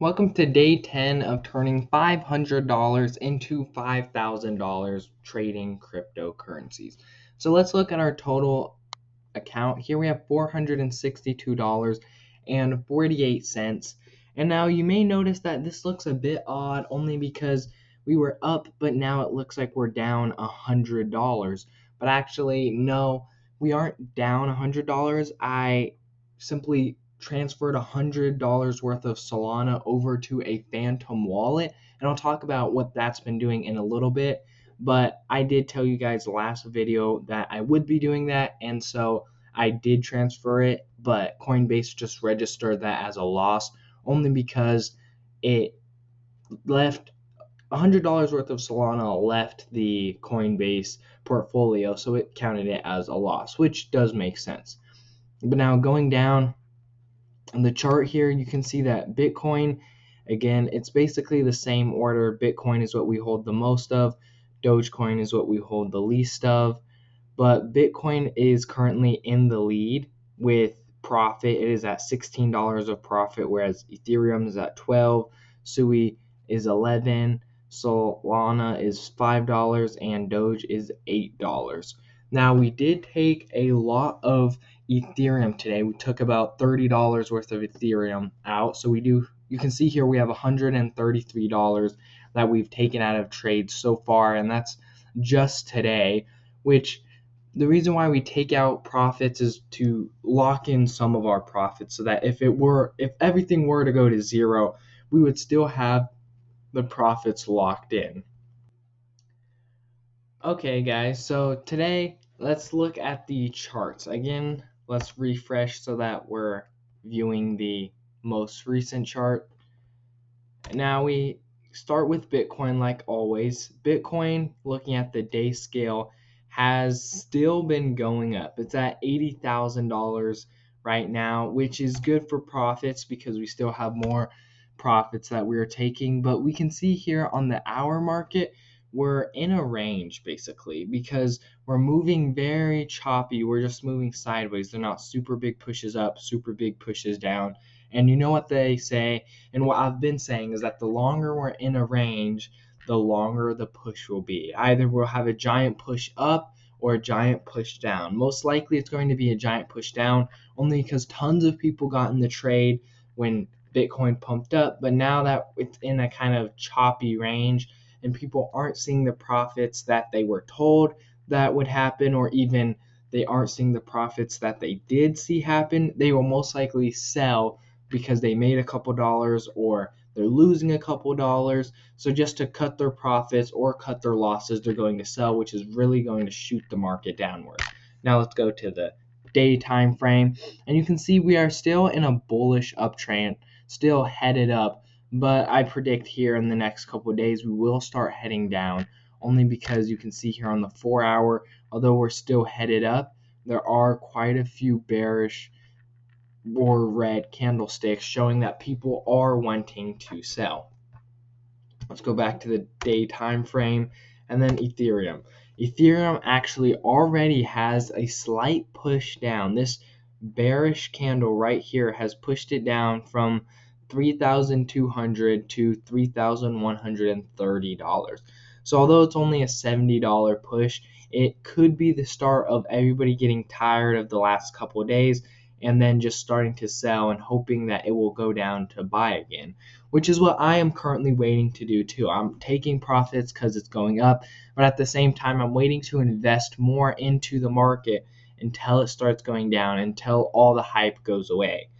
Welcome to day 10 of turning $500 into $5,000 trading cryptocurrencies. So let's look at our total account. Here we have $462.48. And now you may notice that this looks a bit odd only because we were up, but now it looks like we're down $100. But actually, no, we aren't down $100. I simply transferred $100 worth of Solana over to a Phantom wallet, and I'll talk about what that's been doing in a little bit. But I did tell you guys last video that I would be doing that, and so I did transfer it, but Coinbase just registered that as a loss only because it left $100 worth of Solana left the Coinbase portfolio, so it counted it as a loss, which does make sense. But now going down on the chart here, you can see that Bitcoin, again, it's basically the same order. Bitcoin is what we hold the most of. Dogecoin is what we hold the least of. But Bitcoin is currently in the lead with profit. It is at $16 of profit, whereas Ethereum is at 12, Sui is 11, Solana is $5, and Doge is $8. Now we did take a lot of Ethereum today. We took about $30 worth of Ethereum out. So you can see here we have $133 that we've taken out of trades so far, and that's just today, which the reason why we take out profits is to lock in some of our profits so that if everything were to go to zero, we would still have the profits locked in. Okay guys, so today let's look at the charts. Again, let's refresh so that we're viewing the most recent chart. Now we start with Bitcoin like always. Bitcoin, looking at the day scale, has still been going up. It's at $80,000 right now, which is good for profits because we still have more profits that we're taking. But we can see here on the hour market, we're in a range basically because we're moving very choppy. We're just moving sideways. They're not super big pushes up, super big pushes down. And you know what they say, and what I've been saying is that the longer we're in a range, the longer the push will be. Either we'll have a giant push up or a giant push down. Most likely it's going to be a giant push down only because tons of people got in the trade when Bitcoin pumped up, but now that it's in a kind of choppy range and people aren't seeing the profits that they were told that would happen, or even they aren't seeing the profits that they did see happen, they will most likely sell because they made a couple dollars or they're losing a couple dollars. So just to cut their profits or cut their losses, they're going to sell, which is really going to shoot the market downward. Now let's go to the day time frame, and you can see we are still in a bullish uptrend, still headed up, but I predict here in the next couple of days we will start heading down, only because you can see here on the 4-hour, although we're still headed up, there are quite a few bearish or red candlesticks showing that people are wanting to sell. Let's go back to the day time frame, and then Ethereum. Ethereum actually already has a slight push down. This bearish candle right here has pushed it down from $3,200 to $3,130. So although it's only a $70 push, it could be the start of everybody getting tired of the last couple of days and then just starting to sell and hoping that it will go down to buy again, which is what I am currently waiting to do too. I'm taking profits because it's going up, but at the same time, I'm waiting to invest more into the market until it starts going down, until all the hype goes away.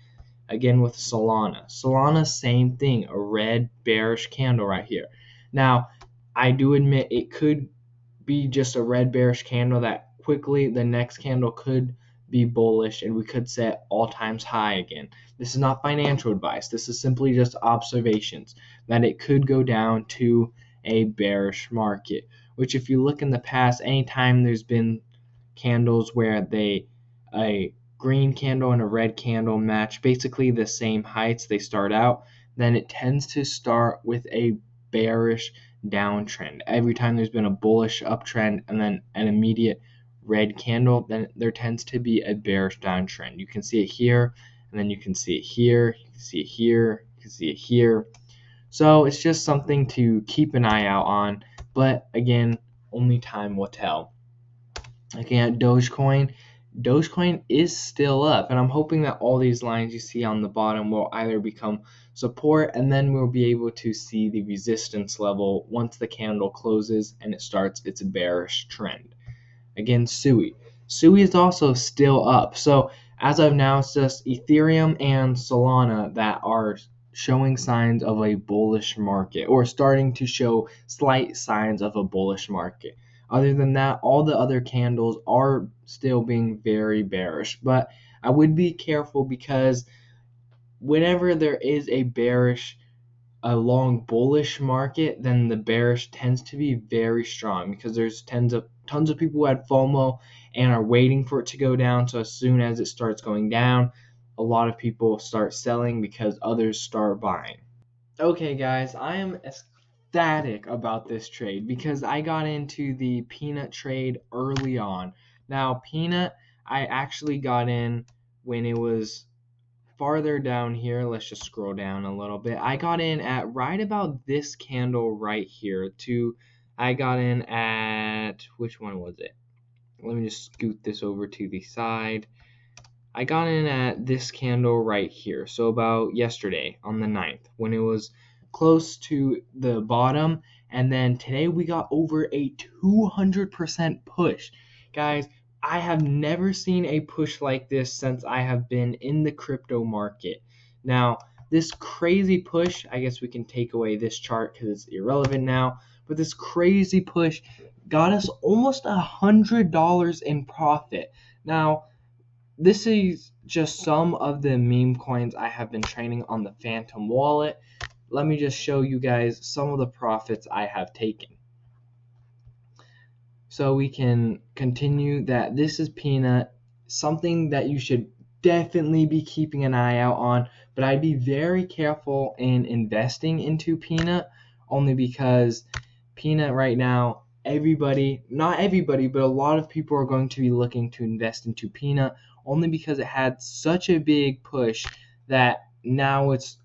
Again with Solana, same thing, a red bearish candle right here. Now, I do admit it could be just a red bearish candle that quickly the next candle could be bullish and we could set all times high again. This is not financial advice. This is simply just observations that it could go down to a bearish market, which if you look in the past, anytime there's been candles where a green candle and a red candle match basically the same heights they start out, then it tends to start with a bearish downtrend. Every time there's been a bullish uptrend and then an immediate red candle, then there tends to be a bearish downtrend. You can see it here, and then you can see it here, you can see it here, you You can see it here. So it's just something to keep an eye out on. But again, only time will tell. Looking at Dogecoin is still up, and I'm hoping that all these lines you see on the bottom will either become support, and then we'll be able to see the resistance level once the candle closes and it starts its bearish trend. Again, SUI. SUI is also still up. So as of now, it's just Ethereum and Solana that are showing signs of a bullish market, or starting to show slight signs of a bullish market. Other than that, all the other candles are still being very bearish. But I would be careful, because whenever there is a long bullish market, then the bearish tends to be very strong, because there's tons of people who had FOMO and are waiting for it to go down. So as soon as it starts going down, a lot of people start selling because others start buying. Okay, guys, I am ecstatic about this trade because I got into the peanut trade early on. Now, peanut, I actually got in when it was farther down here. Let's just scroll down a little bit. I got in at right about this candle right here. I got in at, which one was it? Let me just scoot this over to the side. I got in at this candle right here. So about yesterday on the 9th, when it was close to the bottom. And then today we got over a 200% push. Guys, I have never seen a push like this since I have been in the crypto market. Now, this crazy push, I guess we can take away this chart because it's irrelevant now, but this crazy push got us almost $100 in profit. Now, this is just some of the meme coins I have been trading on the Phantom wallet. Let me just show you guys some of the profits I have taken. So we can continue that. This is peanut, something that you should definitely be keeping an eye out on, but I'd be very careful in investing into peanut, only because peanut right now, not everybody, but a lot of people are going to be looking to invest into peanut, only because it had such a big push that now it's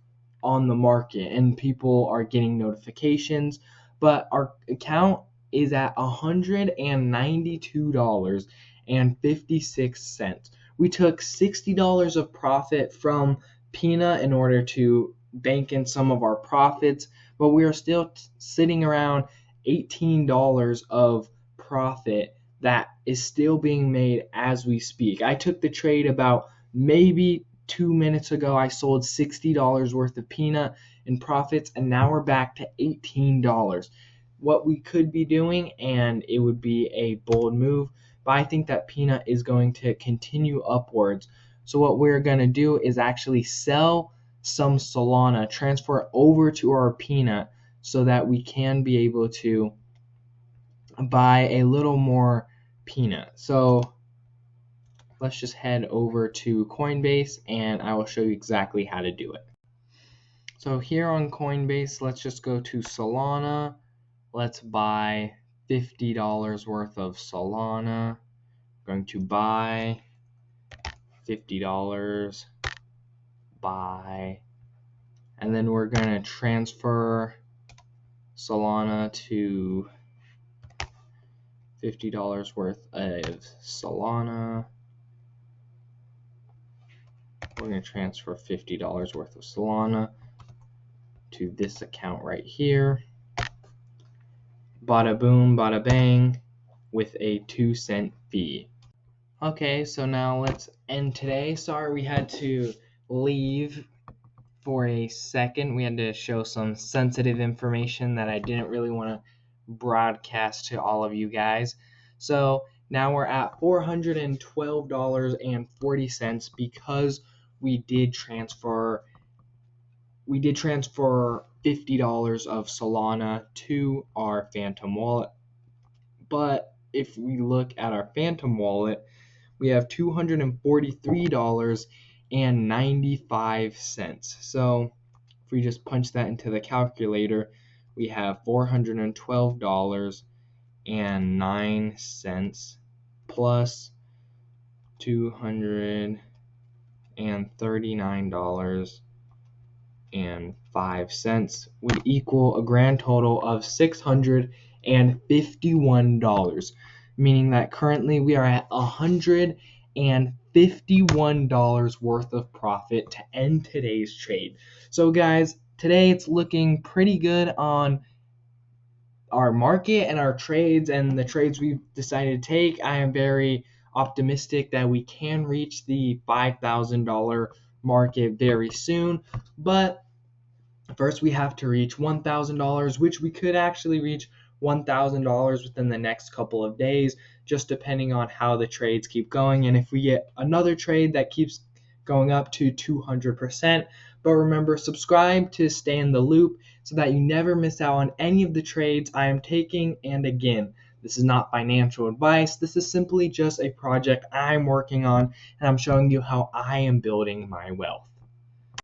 on the market and people are getting notifications. But our account is at $192.56. We took $60 of profit from peanut in order to bank in some of our profits, but we are still sitting around $18 of profit that is still being made as we speak. I took the trade about maybe 2 minutes ago. I sold $60 worth of peanut in profits, and now we're back to $18. What we could be doing, and it would be a bold move, but I think that peanut is going to continue upwards. So what we're going to do is actually sell some Solana, transfer it over to our peanut, so that we can be able to buy a little more peanut. So let's just head over to Coinbase and I will show you exactly how to do it. So here on Coinbase, let's just go to Solana. Let's buy $50 worth of Solana. I'm going to buy $50, buy, and then we're going to transfer Solana to $50 worth of Solana. We're going to transfer $50 worth of Solana to this account right here. Bada boom, bada bang, with a 2-cent fee. Okay, so now let's end today. Sorry we had to leave for a second. We had to show some sensitive information that I didn't really want to broadcast to all of you guys. So now we're at $412.40 because we did transfer $50 of Solana to our Phantom wallet. But if we look at our Phantom wallet, we have $243.95. So if we just punch that into the calculator, we have $412.09 plus $239.95. would equal a grand total of $651, meaning that currently we are at $151 worth of profit to end today's trade. So guys, today it's looking pretty good on our market and our trades and the trades we've decided to take. I am very optimistic that we can reach the $5,000 market very soon, but first we have to reach $1,000, which we could actually reach $1,000 within the next couple of days, just depending on how the trades keep going, and if we get another trade that keeps going up to 200%. But remember, subscribe to stay in the loop so that you never miss out on any of the trades I am taking. And again, this is not financial advice. This is simply just a project I'm working on, and I'm showing you how I am building my wealth.